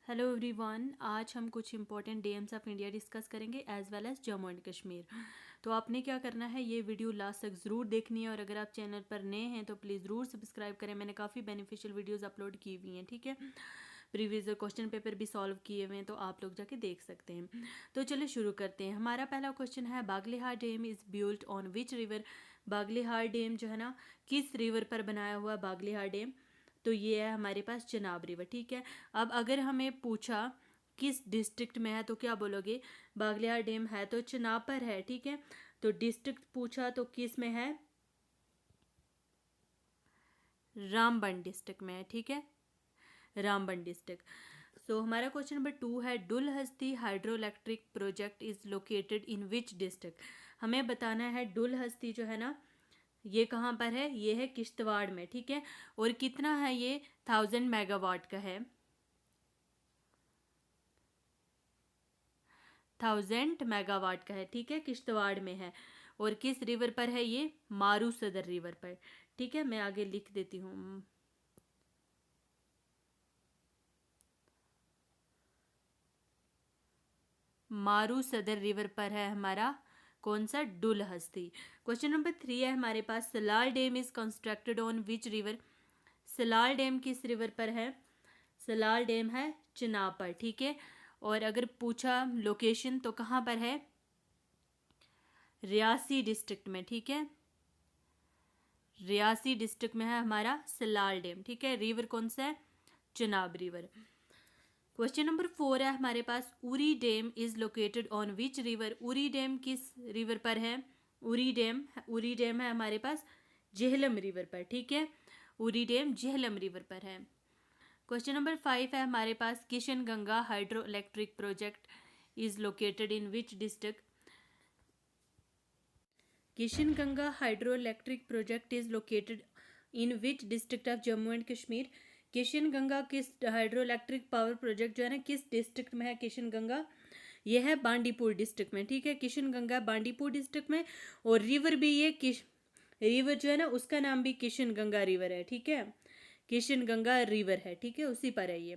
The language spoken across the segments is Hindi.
हेलो एवरीवन, आज हम कुछ important dams of India discuss करेंगे as well as Jammu and Kashmir. तो आपने क्या करना है, ये वीडियो लास्ट तक ज़रूर देखनी है और अगर आप चैनल पर नए हैं तो प्लीज़ ज़रूर सब्सक्राइब करें। मैंने काफ़ी बेनिफिशियल वीडियोस अपलोड की हुई हैं, ठीक है। प्रीवियस क्वेश्चन पेपर भी सॉल्व किए हुए हैं तो आप लोग जाके देख सकते हैं। तो चलिए शुरू करते हैं। हमारा पहला क्वेश्चन है, Baglihar dam is built on which river. Baglihar dam जो है ना, किस रिवर पर बनाया हुआ बागलिहार डैम? तो ये है हमारे पास चनाब रिवर, ठीक है। अब अगर हमें पूछा किस डिस्ट्रिक्ट में है तो क्या बोलोगे? बागलिहार डैम है तो चनाब पर है, ठीक है। तो डिस्ट्रिक्ट पूछा तो किस में है? रामबन डिस्ट्रिक्ट में है, ठीक है, रामबन डिस्ट्रिक्ट। सो हमारा क्वेश्चन नंबर 2 है, Dulhasti hydro electric project is located in which district. हमें बताना है डुलहस्ती जो है ना, ये कहाँ पर है? ये है किश्तवाड़ में, ठीक है। और कितना है ये? 1000 मेगावाट का है, 1000 मेगावाट का है, ठीक है, किश्तवाड़ में है। और किस रिवर पर है ये? मारू सदर रिवर पर, ठीक है। मैं आगे लिख देती हूँ। मारू सदर रिवर पर है हमारा कौन सा? डुलहस्ती। क्वेश्चन नंबर 3 है हमारे पास, Salal dam is constructed on which river. Salal dam किस रिवर पर है? सलाल डैम है चिनाब पर, ठीक है। और अगर पूछा लोकेशन तो कहाँ पर है? रियासी डिस्ट्रिक्ट में, ठीक है, रियासी डिस्ट्रिक्ट में है हमारा सलाल डैम, ठीक है। रिवर कौन सा है? चिनाब रिवर। क्वेश्चन नंबर 4 है हमारे पास, Uri dam is located on which river. Uri dam किस रिवर पर है? उरी डैम है हमारे पास झेलम रिवर पर, ठीक है। उरी डैम झेलम रिवर पर है। क्वेश्चन नंबर 5 है हमारे पास, Kishan Ganga hydro electric project is located in which district. Kishan Ganga hydro electric project is located in which district of Jammu and Kashmir. Kishan Ganga किस हाइड्रो इलेक्ट्रिक पावर प्रोजेक्ट जो है ना, किस डिस्ट्रिक्ट में है किशन गंगा? ये है बांडीपुर डिस्ट्रिक्ट में, ठीक है। किशन गंगा बांडीपुर डिस्ट्रिक्ट में। और रिवर भी ये रिवर जो है ना, उसका नाम भी किशन गंगा रिवर है, ठीक है। किशन गंगा रिवर है, ठीक है, उसी पर है ये।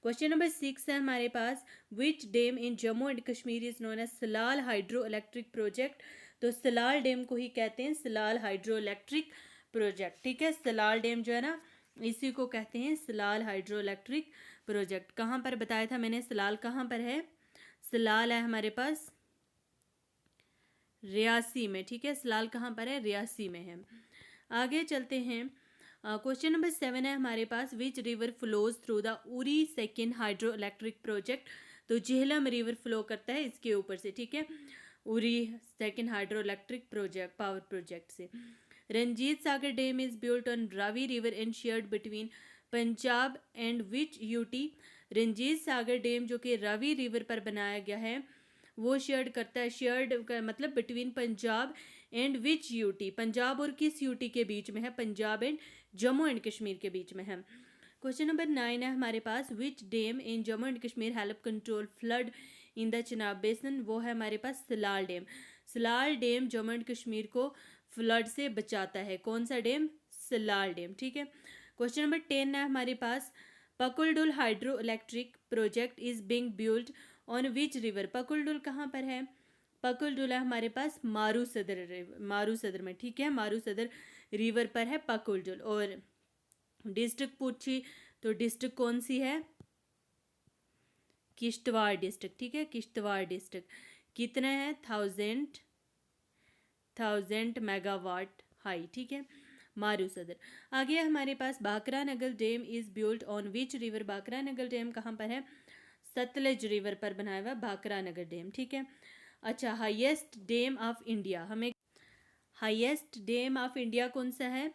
क्वेश्चन नंबर 6 है हमारे पास, which dam in Jammu and Kashmir is known as Salal hydro electric project. तो सलाल डैम को ही कहते हैं सलाल हाइड्रो इलेक्ट्रिक प्रोजेक्ट, ठीक है। सलाल डैम जो है ना, इसी को कहते हैं सलाल हाइड्रो इलेक्ट्रिक प्रोजेक्ट। कहाँ पर बताया था मैंने? सलाल कहाँ पर है? सलाल है हमारे पास रियासी में, ठीक है। सलाल कहाँ पर है? रियासी में है। आगे चलते हैं। क्वेश्चन नंबर 7 है हमारे पास, which river flows through the Uri second hydro electric project. तो झेलम रिवर फ्लो करता है इसके ऊपर से, ठीक है, Uri second hydro electric project power project से। Ranjit Sagar dam is built on Ravi river and shared between Punjab and which UT. Ranjit Sagar dam जो कि रावी रिवर पर बनाया गया है, वो शेयर्ड करता है, शेयर्ड का मतलब between Punjab and which UT. Punjab और किस यूटी के बीच में है? पंजाब एंड जम्मू एंड कश्मीर के बीच में है। क्वेश्चन नंबर 9 है हमारे पास, which dam in Jammu and Kashmir help control flood in the Chenab basin. वो है हमारे पास Salal dam. Salal dam Jammu and Kashmir को फ्लड से बचाता है। कौन सा डैम? सलाल डैम, ठीक है। क्वेश्चन नंबर 10 है हमारे पास, Pakaldul hydro electric project is being built on which river. Pakaldul कहाँ पर है? पकुलडुल है हमारे पास मारू सदर में, ठीक है, मारू सदर रिवर पर है पकुलडुल। और डिस्ट्रिक्ट पूछी तो डिस्ट्रिक्ट कौन सी है? किश्तवाड़ डिस्ट्रिक्ट, ठीक है, किश्तवाड़ डिस्ट्रिक्ट। कितना है? 1000 मेगावाट हाई, ठीक है, मारू सदर। आगे हमारे पास, Bhakra Nangal dam is built on which river. Bhakra Nangal dam कहाँ पर है? सतलज रिवर पर बनाया हुआ बाकरा नगर डैम, ठीक है। अच्छा, हाईएस्ट डैम ऑफ इंडिया, हमें हाईएस्ट डैम ऑफ इंडिया कौन सा है?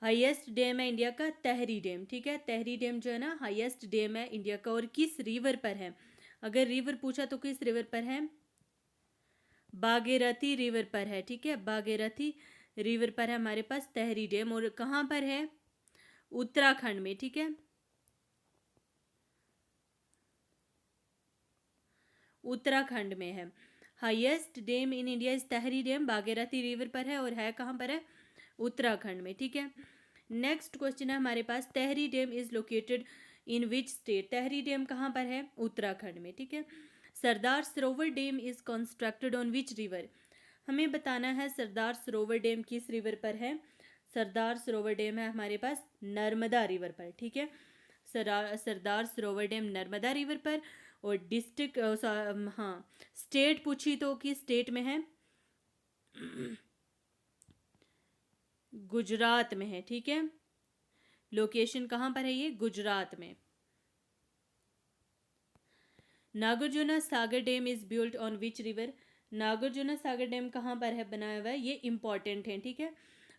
हाईएस्ट डैम है इंडिया का तहरी डैम, ठीक है। तहरी डैम जो है ना, हाईएस्ट डैम है इंडिया का। और किस रिवर पर है? अगर रिवर पूछा तो किस रिवर पर है? बागेरथी रिवर पर है, ठीक है, बागेरथी रिवर पर है हमारे पास तहरी डैम। और कहाँ पर है? उत्तराखंड में, ठीक है, उत्तराखंड में है। Highest dam in India is Tehri dam, Bhagirathi river पर है और है कहाँ पर है? उत्तराखंड में, ठीक है। नेक्स्ट क्वेश्चन है हमारे पास, Tehri dam is located in which state? Tehri dam कहाँ पर है? उत्तराखंड में, ठीक है। Sardar Sarovar dam is constructed on which river? हमें बताना है सरदार सरोवर डैम किस रिवर पर है। सरदार सरोवर डैम है हमारे पास नर्मदा रिवर पर, ठीक है। सरदार सरोवर डैम नर्मदा रिवर पर। और डिस्ट्रिक्ट, हाँ, स्टेट पूछी तो किस स्टेट में है? गुजरात में है, ठीक है। लोकेशन कहाँ पर है ये? गुजरात में। Nagarjuna Sagar dam is built on which river? Nagarjuna Sagar dam कहाँ पर है बनाया हुआ है? ये इंपॉर्टेंट है, ठीक है,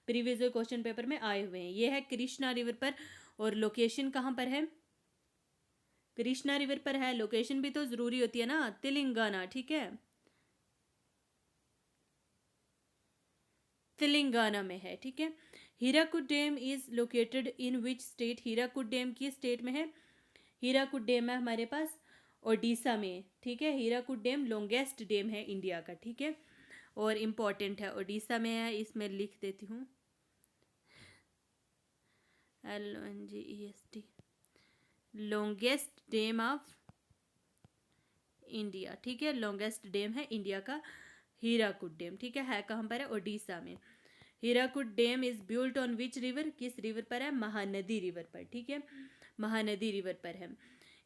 प्रीवियस क्वेश्चन पेपर में आए हुए हैं। ये है कृष्णा रिवर पर। और लोकेशन कहाँ पर है? कृष्णा रिवर पर है। लोकेशन भी तो जरूरी होती है ना, तेलंगाना, ठीक है, तेलंगाना में है, ठीक है। Hirakud dam is located in which state? Hirakud dam किस स्टेट में है? हीराकुड डैम है हमारे पास ओडिशा में, ठीक है। हीराकुड डैम लॉन्गेस्ट डैम है इंडिया का, ठीक है, और इम्पॉर्टेंट है, ओडिशा में है। इसमें लिख देती हूँ LONGEST, longest dam of India, ठीक है। लॉन्गेस्ट डैम है इंडिया का हीराकुड डैम, ठीक है कहाँ पर है? ओडिशा में। Hirakud dam is built on which river? किस रिवर पर है? महानदी रिवर पर, ठीक है, महानदी रिवर पर है।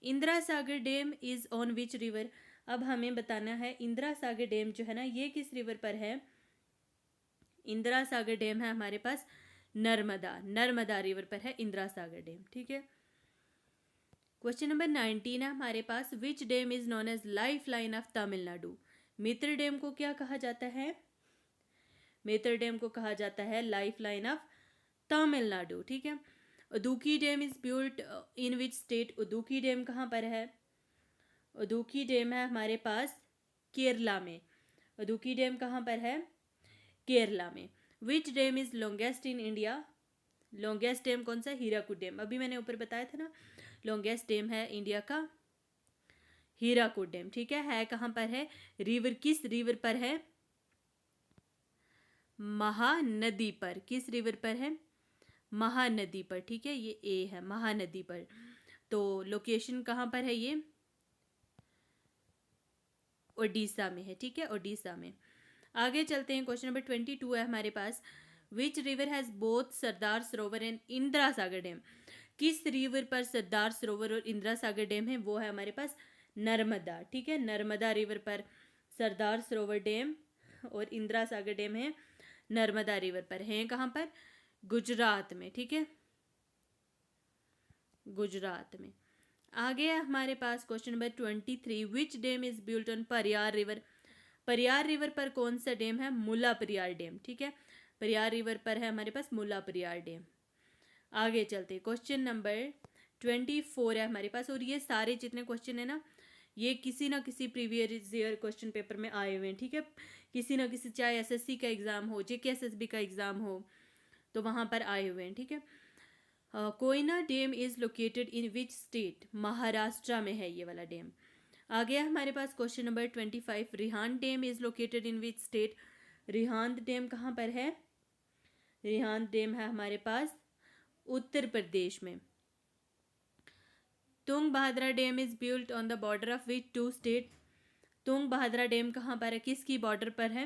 Indira Sagar dam is on which river? अब हमें बताना है इंदिरा सागर डैम जो है ना ये किस रिवर पर है? इंदिरा सागर डैम है हमारे पास नर्मदा रिवर पर है इंदिरा सागर डैम, ठीक है। क्वेश्चन नंबर 19 है हमारे पास, which dam is known as life line of Tamil Nadu? Mettur dam को क्या कहा जाता है? मित्र डैम को कहा जाता है लाइफ लाइन ऑफ तमिलनाडु, ठीक है। Idukki dam is built in which state? Idukki dam कहाँ पर है? उदुकी डैम है हमारे पास केरला में। उदुकी डैम कहाँ पर है? केरला में। Which dam is longest in India? Longest dam कौन सा? हीराकुड डैम, अभी मैंने ऊपर बताया था ना, लॉन्गेस्ट डैम है इंडिया का हीराकुड डैम, ठीक है कहाँ पर है? रिवर, किस रिवर पर है? महानदी पर। किस रिवर पर है? महानदी पर, ठीक है, ये ए है महानदी पर। तो लोकेशन कहाँ पर है ये? ओडिशा में है, ठीक है, ओडिशा में। आगे चलते हैं, क्वेश्चन नंबर 22 है हमारे पास, which river has both Sardar Sarovar and Indira Sagar dam? किस रिवर पर सरदार सरोवर और इंदिरा सागर डैम है? वो है हमारे पास नर्मदा, ठीक है, नर्मदा रिवर पर सरदार सरोवर डैम और इंदिरा सागर डैम है नर्मदा रिवर पर। हैं कहाँ पर? गुजरात में, ठीक है, गुजरात में। आगे है हमारे पास question number 23, which dam is built on Periyar river? Periyar river पर कौन सा डैम है? मुला परियार डैम, ठीक है, परियार रिवर पर है हमारे पास मुला परियार डैम। आगे चलते, क्वेश्चन नंबर 24 है हमारे पास, और ये सारे जितने क्वेश्चन है ना ये किसी ना किसी प्रीवियस ईयर क्वेश्चन पेपर में आए हुए हैं, ठीक है, किसी ना किसी, चाहे एसएससी का एग्जाम हो, JKSSB का एग्जाम हो, तो वहाँ पर आए हुए हैं, ठीक है। Koyna dam is located in which state? Maharashtra में है ये वाला डैम। आगे हमारे पास question number 25, Rihand dam is located in which state? Rihand dam कहाँ पर है? रिहांद डैम है हमारे पास उत्तर प्रदेश में। Tungabhadra dam is built on the border of which two state? Tungabhadra dam कहाँ पर है? किसकी बॉर्डर पर है?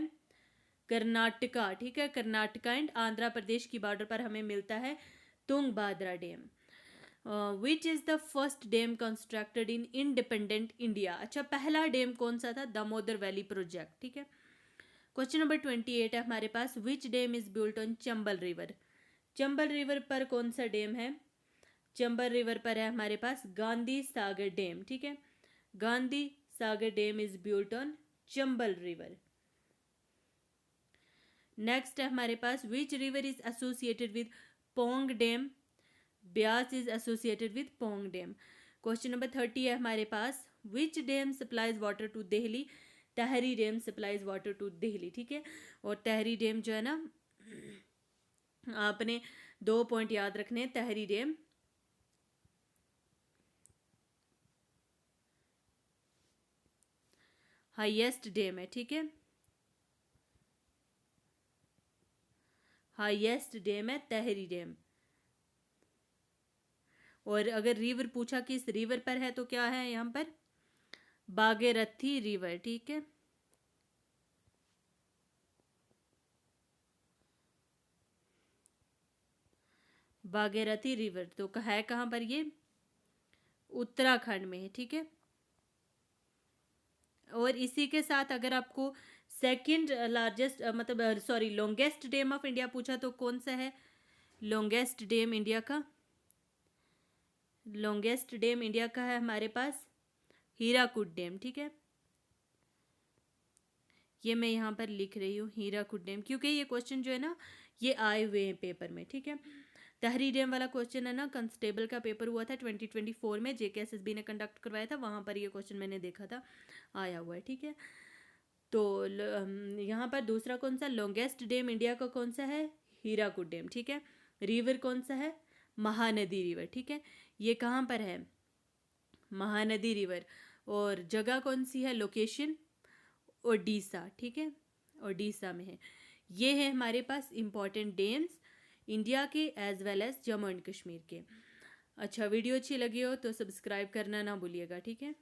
कर्नाटका, ठीक है, कर्नाटका एंड आंध्र प्रदेश की बॉर्डर पर हमें मिलता है Tungabhadra dam. Which is the first dam constructed in independent India? अच्छा, पहला डैम कौन सा था? दामोदर वैली प्रोजेक्ट, ठीक है। क्वेश्चन नंबर 28 है हमारे पास, which dam is built on Chambal river? Chambal river पर कौन सा डैम है? चंबल रिवर पर है हमारे पास गांधी सागर डैम, ठीक है, Gandhi Sagar dam is built on Chambal river. Next है हमारे पास, which river is associated with Pong dam? Beas is associated with Pong dam. Question number 30 है हमारे पास, which dam supplies water to Delhi? Tehri dam supplies water to Delhi, ठीक है, और तहरी डैम जो है ना आपने 2 पॉइंट याद रखने हैं। तहरी डैम हाईएस्ट डैम है, ठीक है, हाईएस्ट डैम है तहरी डैम। और अगर रिवर पूछा किस रिवर पर है तो क्या है यहाँ पर, भागीरथी रिवर, ठीक है। भागीरथी रिवर तो है कहाँ पर ये, उत्तराखंड में है, ठीक है। और इसी के साथ अगर आपको सेकंड लार्जेस्ट मतलब sorry longest dam of India पूछा तो कौन सा है, लॉन्गेस्ट डैम इंडिया का, लॉन्गेस्ट डैम इंडिया का है हमारे पास हीराकुड डैम, ठीक है। ये मैं यहाँ पर लिख रही हूँ हीराकुड डैम, क्योंकि ये क्वेश्चन जो है ना ये आए हुए हैं पेपर में, ठीक है। तहरी डैम वाला क्वेश्चन है ना, कांस्टेबल का पेपर हुआ था 2024 में, JKSSB ने कंडक्ट करवाया था, वहाँ पर ये क्वेश्चन मैंने देखा था, आया हुआ है, ठीक है। तो यहाँ पर दूसरा कौन सा, लॉन्गेस्ट डैम इंडिया का कौन सा है, हीराकुड डैम, ठीक है। रिवर कौन सा है, महानदी रिवर, ठीक है। ये कहाँ पर है, महानदी रिवर। और जगह कौन सी है, लोकेशन ओडिशा, ठीक है, ओडिशा में है। ये है हमारे पास इम्पॉर्टेंट डैम्स इंडिया के as well as Jammu and Kashmir के। अच्छा, वीडियो अच्छी लगी हो तो सब्सक्राइब करना ना भूलिएगा, ठीक है।